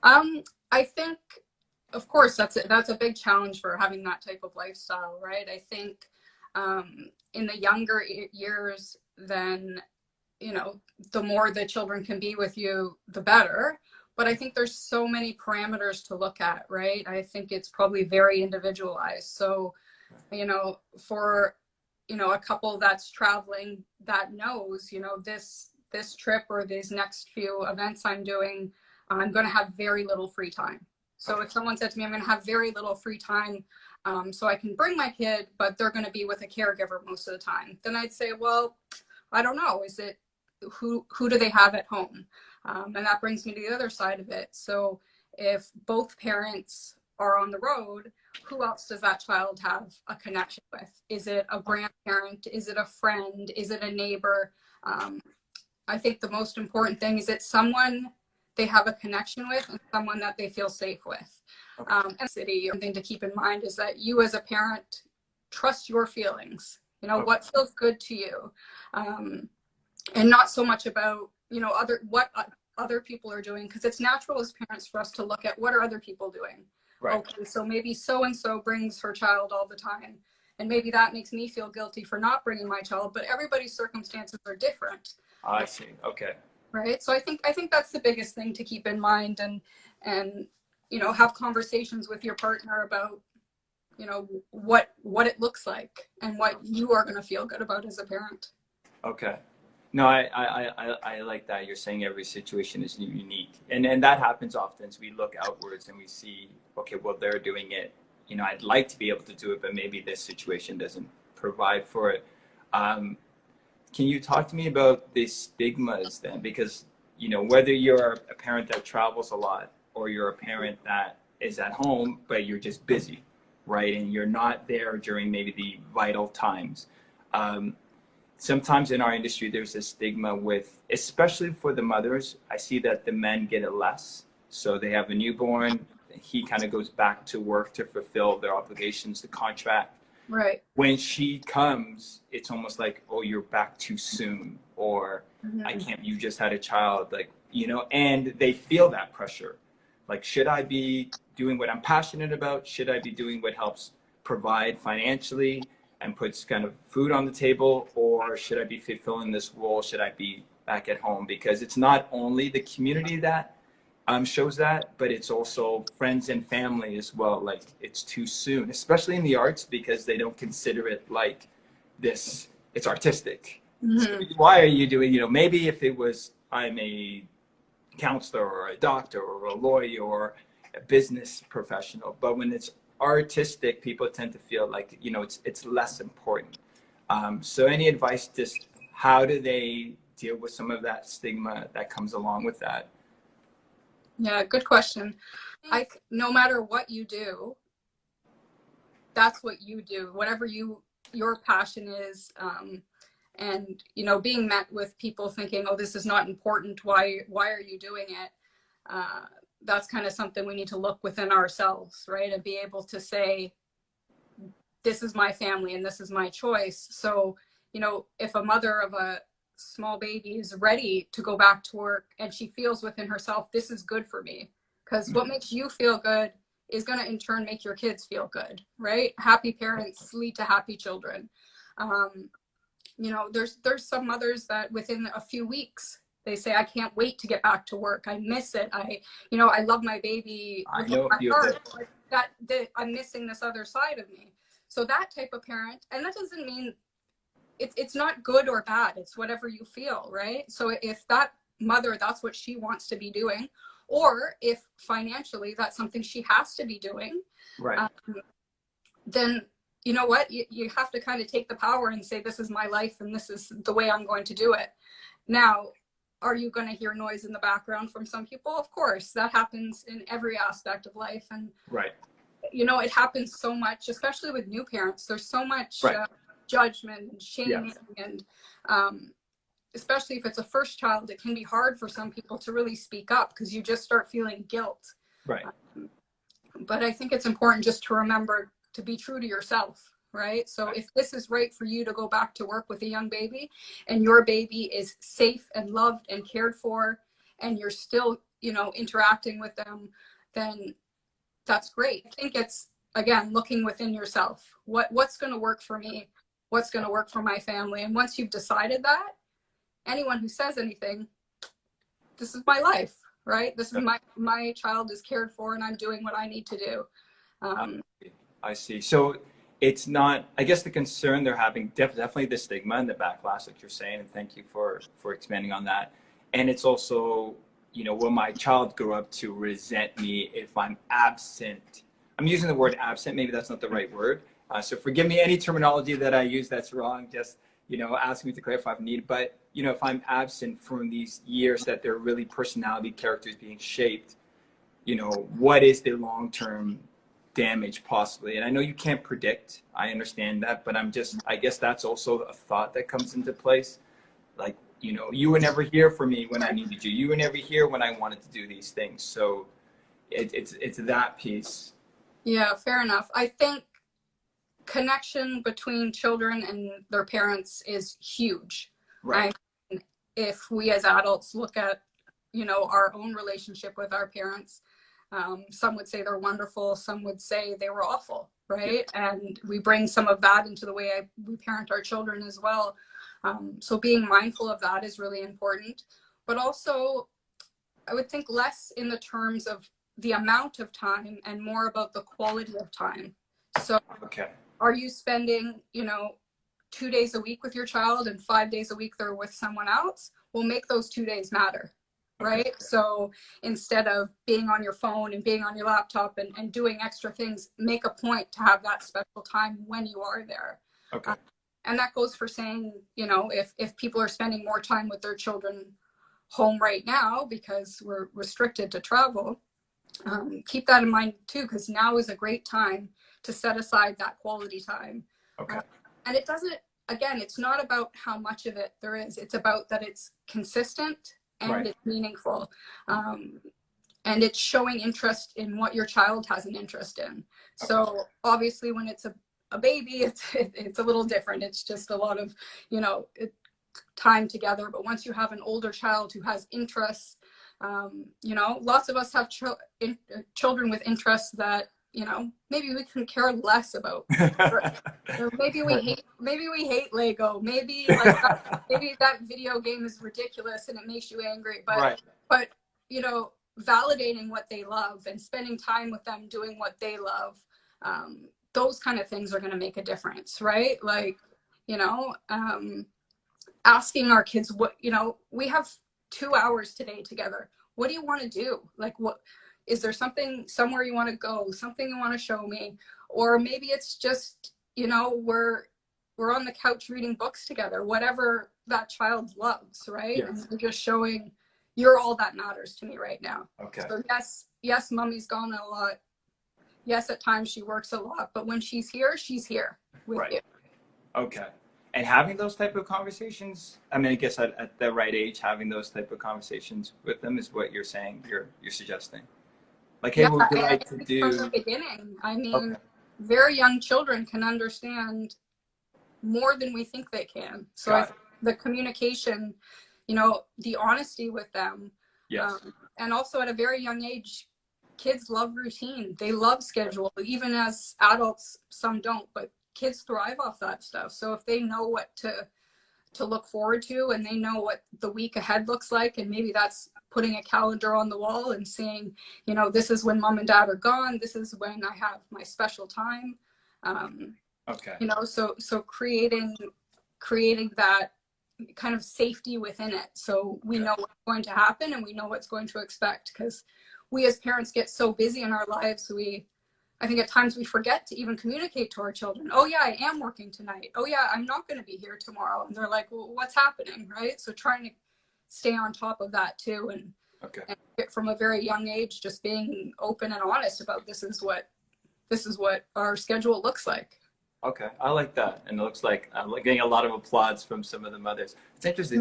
I think, of course, that's a big challenge for having that type of lifestyle, right? I think in the younger years, then the more the children can be with you, the better. But I think there's so many parameters to look at, right? I think it's probably very individualized. So, for a couple that's traveling that knows, this trip or these next few events I'm doing, I'm going to have very little free time. So if someone said to me, I'm going to have very little free time, so I can bring my kid, but they're going to be with a caregiver most of the time, then I'd say, well, I don't know. Is it who do they have at home? And that brings me to the other side of it. So if both parents are on the road, who else does that child have a connection with? Is it a grandparent? Is it a friend? Is it a neighbor? I think the most important thing is it's someone they have a connection with and someone that they feel safe with. And city, one thing to keep in mind is that you as a parent trust your feelings. What feels good to you, and not so much about what other people are doing, because it's natural as parents for us to look at what are other people doing. Right. Okay, so maybe so and so brings her child all the time, and maybe that makes me feel guilty for not bringing my child. But everybody's circumstances are different. I see. Okay. Right. So I think that's the biggest thing to keep in mind, and have conversations with your partner about what it looks like and what you are going to feel good about as a parent. Okay. No, I like that. You're saying every situation is unique. And that happens often. So we look outwards and we see, okay, well, they're doing it. I'd like to be able to do it, but maybe this situation doesn't provide for it. Can you talk to me about the stigmas then? Because, whether you're a parent that travels a lot or you're a parent that is at home, but you're just busy, right? And you're not there during maybe the vital times. Sometimes in our industry, there's a stigma with, especially for the mothers, I see that the men get it less. So they have a newborn, he kind of goes back to work to fulfill their obligations, the contract. Right. When she comes, it's almost like, oh, you're back too soon, or I can't, you just had a child, and they feel that pressure. Like, should I be doing what I'm passionate about? Should I be doing what helps provide financially and puts kind of food on the table, or should I be fulfilling this role? Should I be back at home? Because it's not only the community that shows that, but it's also friends and family as well. Like, it's too soon, especially in the arts, because they don't consider it like this. It's artistic. So why are you doing, maybe if it was, I'm a counselor or a doctor or a lawyer or a business professional, but when it's artistic, people tend to feel like it's less important. So any advice, just how do they deal with some of that stigma that comes along with that? Yeah, good question. No matter what you do, that's what you do, whatever your passion is. And being met with people thinking, oh, this is not important, why are you doing it? That's kind of something we need to look within ourselves, right? And be able to say, this is my family and this is my choice. So, if a mother of a small baby is ready to go back to work and she feels within herself, this is good for me, because what makes you feel good is going to in turn make your kids feel good, right? Happy parents lead to happy children. There's some mothers that within a few weeks, they say, I can't wait to get back to work. I miss it. I love my baby with my heart, but I'm missing this other side of me. So that type of parent, and that doesn't mean it's not good or bad. It's whatever you feel, right? So if that mother, that's what she wants to be doing, or if financially that's something she has to be doing, right, then you know what? You have to kind of take the power and say, this is my life and this is the way I'm going to do it. Now, are you going to hear noise in the background from some people? Of course, that happens in every aspect of life. And, right, it happens so much, especially with new parents. There's so much judgment and shaming. And especially if it's a first child, it can be hard for some people to really speak up because you just start feeling guilt. Right. But I think it's important just to remember to be true to yourself, right? So if this is right for you to go back to work with a young baby and your baby is safe and loved and cared for, and you're still you know, interacting with them, then that's great. I think it's, again, looking within yourself. What's going to work for me? What's going to work for my family? And once you've decided that, anyone who says anything, this is my life, right? This is my child is cared for, and I'm doing what I need to do. I see. So it's not, I guess the concern they're having, definitely the stigma and the backlash, like you're saying, and thank you for expanding on that. And it's also, you know, will my child grow up to resent me if I'm absent? I'm using the word absent, maybe that's not the right word. So forgive me any terminology that I use that's wrong, just, you know, ask me to clarify if need. But, you know, if I'm absent from these years that they're really personality characters being shaped, you know, what is the long-term damage possibly? And I know you can't predict, I understand that, but I guess that's also a thought that comes into place. Like, you know, you were never here for me when I needed you. You were never here when I wanted to do these things. So it's that piece. Yeah, fair enough. I think connection between children and their parents is huge. Right. If we as adults look at, you know, our own relationship with our parents, some would say they're wonderful, some would say they were awful, right? Yeah. And we bring some of that into the way we parent our children as well. So being mindful of that is really important. But also, I would think less in the terms of the amount of time and more about the quality of time. So are you spending, you know, 2 days a week with your child and 5 days a week they're with someone else? Well, make those 2 days matter, right? So instead of being on your phone and being on your laptop and doing extra things, make a point to have that special time when you are there. And that goes for saying, you know, if people are spending more time with their children home right now because we're restricted to travel, keep that in mind too, because now is a great time to set aside that quality time. And it doesn't, again, it's not about how much of it there is. It's about that it's consistent and it's meaningful. And it's showing interest in what your child has an interest in. So obviously when it's a baby, it's a little different. It's just a lot of, you know, time together. But once you have an older child who has interests, you know, lots of us have children with interests that, you know, maybe we can care less about. Maybe we hate Lego. Maybe maybe that video game is ridiculous and it makes you angry. But you know, validating what they love and spending time with them doing what they love, those kind of things are going to make a difference, right? Like, you know, asking our kids what, you know, we have 2 hours today together. What do you want to do? Like, what is there something somewhere you want to go, something you want to show me? Or maybe it's just, you know, we're on the couch reading books together, whatever that child loves, right? And we're just showing you're all that matters to me right now. So yes, mommy's gone a lot. Yes, at times she works a lot, but when she's here with you. And having those type of conversations, I mean, I guess at the right age, having those type of conversations with them is what you're saying, you're suggesting. Like, hey, what would you like to do? From the beginning, I mean, very young children can understand more than we think they can. So the communication, you know, the honesty with them. And also at a very young age, kids love routine. They love schedule. Even as adults, some don't, but kids thrive off that stuff. So if they know what to look forward to and they know what the week ahead looks like, and maybe that's putting a calendar on the wall and saying, you know, this is when mom and dad are gone, this is when I have my special time. You know, so creating that kind of safety within it, so we know what's going to happen and we know what's going to expect, because we as parents get so busy in our lives, I think at times we forget to even communicate to our children. Oh yeah, I am working tonight. Oh yeah, I'm not going to be here tomorrow. And they're like, well, what's happening, right? So trying to stay on top of that too, and from a very young age, just being open and honest about this is what our schedule looks like. I like that, and it looks like I'm getting a lot of applause from some of the mothers. It's interesting.